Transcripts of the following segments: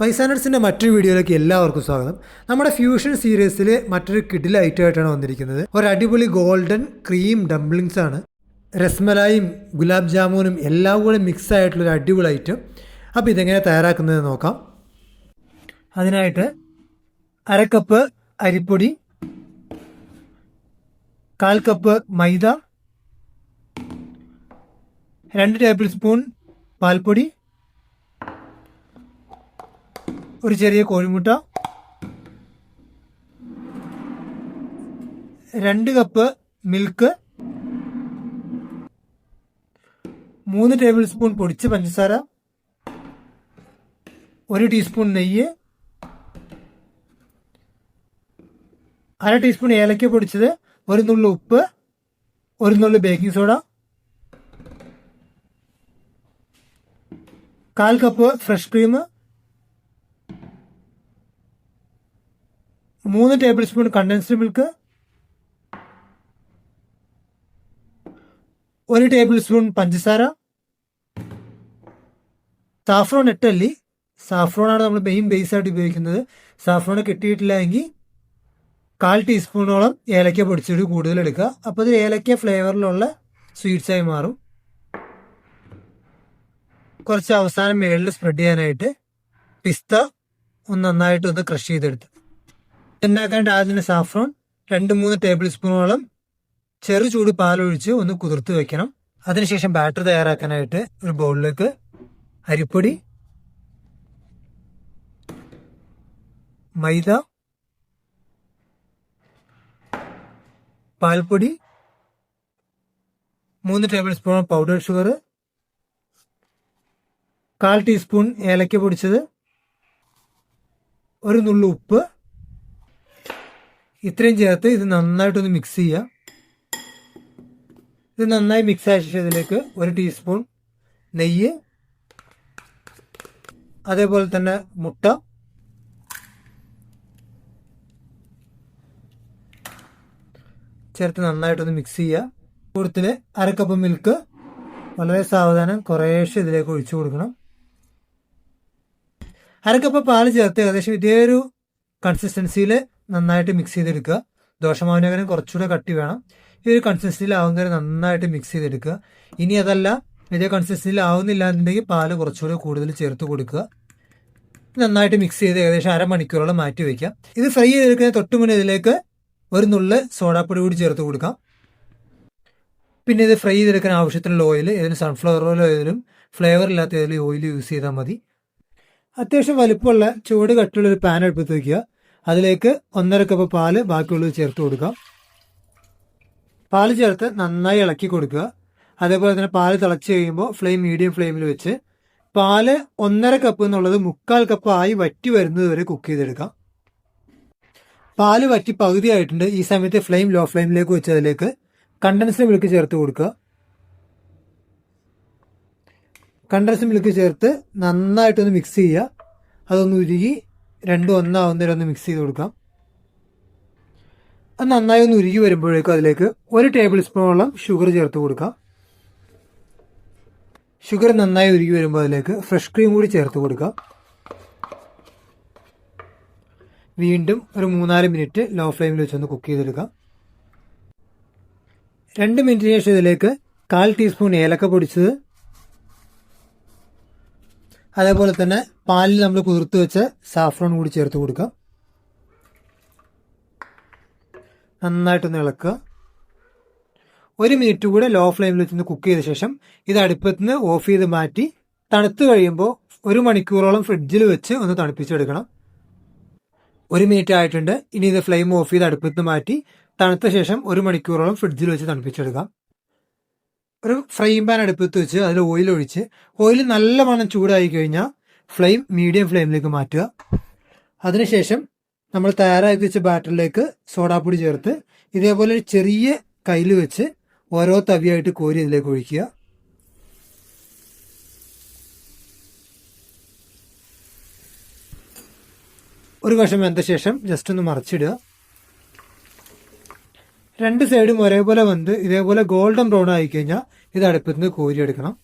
പൈസ നട്സിൻ്റെ മറ്റൊരു വീഡിയോയിലേക്ക് എല്ലാവർക്കും സ്വാഗതം. നമ്മുടെ ഫ്യൂഷൻ സീരീസിൽ മറ്റൊരു കിഡിൽ ഐറ്റമായിട്ടാണ് വന്നിരിക്കുന്നത്. ഒരു അടിപൊളി ഗോൾഡൻ ക്രീം ഡംപ്ലിങ്സ് ആണ്. രസ്മലായും ഗുലാബ് ജാമുനും എല്ലാം കൂടെ മിക്സ് ആയിട്ടുള്ളൊരു അടിപൊളി ഐറ്റം. അപ്പോൾ ഇതെങ്ങനെ തയ്യാറാക്കുന്നത് നോക്കാം. അതിനായിട്ട് അരക്കപ്പ് അരിപ്പൊടി, 1/4 കപ്പ് മൈദ, 2 ടേബിൾ സ്പൂൺ പാൽപ്പൊടി, ഒരു ചെറിയ കോഴിമുട്ട, 2 കപ്പ് മിൽക്ക്, 3 ടേബിൾ സ്പൂൺ പൊടിച്ച പഞ്ചസാര, 1 ടീസ്പൂൺ നെയ്യ്, 1/2 ടീസ്പൂൺ ഏലക്ക പൊടിച്ചത്, 1 നുള്ളു ഉപ്പ്, 1 നുള്ളു baking soda, 1/4 cup fresh cream, 3 table spoon condensed milk, 1 table spoon പഞ്ചസാര, സാഫ്രോൺ 8 അല്ലി. സാഫ്രോണാണ് നമ്മൾ മെയിൻ ബേസ് ആയിട്ട് ഉപയോഗിക്കുന്നത്. സാഫ്രോൺ കിട്ടിയിട്ടില്ല എങ്കിൽ 1/4 ടീസ്പൂണോളം ഏലക്ക പൊടിച്ചിട്ട് കൂടുതൽ എടുക്കുക. അപ്പോൾ ഇത് ഏലക്ക ഫ്ലേവറിലുള്ള സ്വീറ്റ്സായി മാറും. കുറച്ച് അവസാനം മേളിൽ സ്പ്രെഡ് ചെയ്യാനായിട്ട് പിസ്ത നന്നായിട്ടൊന്ന് ക്രഷ് ചെയ്തെടുത്ത് ഉണ്ടാക്കാനായിട്ട് ആദ്യം സാഫ്രോൺ 2-3 ടേബിൾ സ്പൂണോളം ചെറു ചൂട് പാലൊഴിച്ച് ഒന്ന് കുതിർത്ത് വെക്കണം. അതിനുശേഷം ബാറ്റർ തയ്യാറാക്കാനായിട്ട് ഒരു ബൗളിലേക്ക് അരിപ്പൊടി, മൈദ, പാൽപ്പൊടി, 3 table spoon powder sugar, 1/4 teaspoon ഏലക്ക പൊടിച്ചത്, 1 നുള്ളു ഉപ്പ്, ഇത്രയും ചേർത്ത് ഇത് നന്നായിട്ടൊന്ന് മിക്സ് ചെയ്യുക. ഇത് നന്നായി മിക്സ് ആയ ശേഷം ഇതിലേക്ക് 1 ടീസ്പൂൺ നെയ്യ്, അതേപോലെ തന്നെ മുട്ട, ചേർത്ത് നന്നായിട്ടൊന്ന് മിക്സ് ചെയ്യുക. കൂടുതൽ 1/2 കപ്പ് മിൽക്ക് വളരെ സാവധാനം കുറേശ്ശെ ഇതിലേക്ക് ഒഴിച്ചു കൊടുക്കണം. 1/2 കപ്പ് പാല് ചേർത്ത് ഏകദേശം ഇതേ ഒരു കൺസിസ്റ്റൻസിയിൽ നന്നായിട്ട് മിക്സ് ചെയ്തെടുക്കുക. ദോശമാവിനകരം കുറച്ചുകൂടെ കട്ടി വേണം. ഈ ഒരു കൺസിസ്റ്റൻസിയിൽ ആവുന്നവരെ നന്നായിട്ട് മിക്സ് ചെയ്തെടുക്കുക. ഇനി അതല്ല ഇതേ കൺസിസ്റ്റൻസിയിൽ ആവുന്നില്ല എന്നുണ്ടെങ്കിൽ പാല് കുറച്ചുകൂടെ കൂടുതൽ ചേർത്ത് കൊടുക്കുക. നന്നായിട്ട് മിക്സ് ചെയ്ത് ഏകദേശം അരമണിക്കൂറോളം മാറ്റി വയ്ക്കുക. ഇത് ഫ്രൈ ചെയ്തെടുക്കുന്ന തൊട്ട് മുന്നേ ഇതിലേക്ക് 1 നുള്ള് സോഡാപ്പൊടി കൂടി ചേർത്ത് കൊടുക്കാം. പിന്നെ ഇത് ഫ്രൈ ചെയ്തെടുക്കാൻ ആവശ്യത്തിനുള്ള ഓയിൽ, ഇതിന് സൺഫ്ലവർ ഓയിൽ ഏതിലും ഫ്ലേവർ ഇല്ലാത്ത ഏതെങ്കിലും ഓയിൽ യൂസ് ചെയ്താൽ മതി. അത്യാവശ്യം വലുപ്പമുള്ള ചുവട് കട്ടുള്ള ഒരു പാൻ എടുത്ത് വയ്ക്കുക. അതിലേക്ക് 1/2 കപ്പ് പാല് ബാക്കിയുള്ളത് ചേർത്ത് കൊടുക്കാം. പാല് ചേർത്ത് നന്നായി ഇളക്കി കൊടുക്കുക. അതേപോലെ തന്നെ പാല് തിളച്ച് കഴിയുമ്പോൾ ഫ്ലെയിം മീഡിയം ഫ്ലെയിമിൽ വെച്ച് പാല് 1/2 കപ്പ് എന്നുള്ളത് 1/4 കപ്പ് ആയി വറ്റി വരുന്നത് വരെ കുക്ക് ചെയ്തെടുക്കാം. പാല് വറ്റി പകുതി ആയിട്ടുണ്ട്. ഈ സമയത്ത് ഫ്ലെയിം ലോ ഫ്ലെയിമിലേക്ക് വെച്ച് അതിലേക്ക് കണ്ടൻസ്ഡ് മിൽക്ക് ചേർത്ത് കൊടുക്കുക. കണ്ടൻസ്ഡ് മിൽക്ക് ചേർത്ത് നന്നായിട്ടൊന്ന് മിക്സ് ചെയ്യുക. അതൊന്ന് ഉരുകി 2 ഒന്നാവുന്നേരം ഒന്ന് മിക്സ് ചെയ്ത് കൊടുക്കാം. അത് നന്നായി ഒന്ന് ഉരുകി വരുമ്പോഴേക്കും അതിലേക്ക് 1 ടേബിൾ സ്പൂണോളം ഷുഗർ ചേർത്ത് കൊടുക്കാം. ഷുഗർ നന്നായി ഉരുകി വരുമ്പോൾ അതിലേക്ക് ഫ്രഷ് ക്രീം കൂടി ചേർത്ത് കൊടുക്കാം. വീണ്ടും ഒരു 3-4 മിനിറ്റ് ലോ ഫ്ലെയിമിൽ വെച്ചൊന്ന് കുക്ക് ചെയ്തെടുക്കാം. 2 മിനിറ്റിന് ശേഷം ഇതിലേക്ക് 1/4 ടീസ്പൂൺ ഏലക്ക പൊടിച്ചത്, അതേപോലെ തന്നെ പാലിൽ നമ്മൾ കുതിർത്ത് വെച്ച സാഫ്രോൺ കൂടി ചേർത്ത് കൊടുക്കാം. നന്നായിട്ടൊന്ന് ഇളക്കുക. 1 മിനിറ്റ് കൂടെ ലോ ഫ്ലെയിമിൽ വെച്ചൊന്ന് കുക്ക് ചെയ്ത ശേഷം ഇത് അടുപ്പത്ത് നിന്ന് ഓഫ് ചെയ്ത് മാറ്റി തണുത്ത് കഴിയുമ്പോൾ 1 മണിക്കൂറോളം ഫ്രിഡ്ജിൽ വെച്ച് ഒന്ന് തണുപ്പിച്ചെടുക്കണം. 1 മിനിറ്റ് ആയിട്ടുണ്ട്. ഇനി ഇത് ഫ്ലെയിം ഓഫ് ചെയ്ത് അടുപ്പത്ത് നിന്ന് മാറ്റി തണുത്ത ശേഷം 1 മണിക്കൂറോളം ഫ്രിഡ്ജിൽ വെച്ച് തണുപ്പിച്ചെടുക്കാം. ഒരു ഫ്രൈയിങ് പാൻ അടുപ്പത്ത് വെച്ച് അതിൽ ഓയിൽ ഒഴിച്ച് ഓയിൽ നല്ലവണ്ണം ചൂടായി കഴിഞ്ഞാൽ ഫ്ലെയിം മീഡിയം ഫ്ലെയിമിലേക്ക് മാറ്റുക. അതിനുശേഷം നമ്മൾ തയ്യാറാക്കി വെച്ച ബാറ്ററിലേക്ക് സോഡാപ്പൊടി ചേർത്ത് ഇതേപോലെ ഒരു ചെറിയ കയ്യിൽ വെച്ച് ഓരോ തവിയായിട്ട് കോരി ഇതിലേക്ക് ഒഴിക്കുക. ഒരു വശം വെന്ത ശേഷം ജസ്റ്റ് ഒന്ന് മറിച്ചിടുക. 2 സൈഡും ഒരേപോലെ വെന്ത് ഇതേപോലെ ഗോൾഡൻ ബ്രൗൺ ആയി കഴിഞ്ഞാൽ ഇത് അടുപ്പത്ത് നിന്ന് കോരിയെടുക്കണം.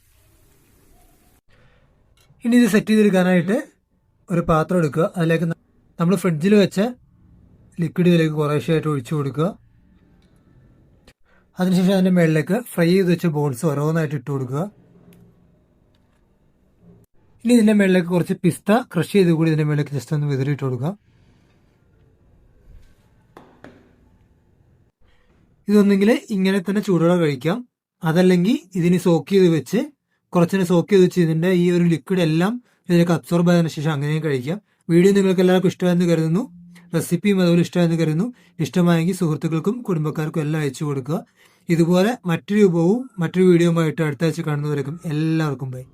ഇനി ഇത് സെറ്റ് ചെയ്തെടുക്കാനായിട്ട് ഒരു പാത്രം എടുക്കുക. അതിലേക്ക് നമ്മൾ ഫ്രിഡ്ജിൽ വെച്ച ലിക്വിഡ് ഇതിലേക്ക് കുറേശ്ശെയായിട്ട് ഒഴിച്ചു കൊടുക്കുക. അതിനുശേഷം അതിൻ്റെ മുകളിലേക്ക് ഫ്രൈ ചെയ്ത് വെച്ച ബോൾസ് ഓരോന്നായിട്ട് ഇട്ട് കൊടുക്കുക. ഇനി ഇതിൻ്റെ മുകളിലേക്ക് കുറച്ച് പിസ്ത ക്രഷ് ചെയ്ത് കൂടി ഇതിൻ്റെ മുകളിലേക്ക് ജസ്റ്റ് ഒന്ന് വിതറിയിട്ട് കൊടുക്കുക. ഇതൊന്നെങ്കിൽ ഇങ്ങനെ തന്നെ ചൂടോടെ കഴിക്കാം, അതല്ലെങ്കിൽ ഇതിന് സോക്ക് ചെയ്ത് വെച്ച് കുറച്ചിനെ സോക്ക് ചെയ്ത് വെച്ച് ഇതിൻ്റെ ഈ ഒരു ലിക്വിഡ് എല്ലാം ഇതിലേക്ക് അബ്സോർബ് ആയതിനു ശേഷം അങ്ങനെയും കഴിക്കാം. വീഡിയോ നിങ്ങൾക്ക് എല്ലാവർക്കും ഇഷ്ടമായെന്ന് കരുതുന്നു. റെസിപ്പിയും അതുപോലെ ഇഷ്ടമായെന്ന് കരുതുന്നു. ഇഷ്ടമായെങ്കിൽ സുഹൃത്തുക്കൾക്കും കുടുംബക്കാർക്കും എല്ലാം അയച്ചു കൊടുക്കുക. ഇതുപോലെ മറ്റൊരു വിഭവവും മറ്റൊരു വീഡിയോയുമായിട്ട് അടുത്ത ആഴ്ച കാണുന്നവരേക്കും എല്ലാവർക്കും ബൈ.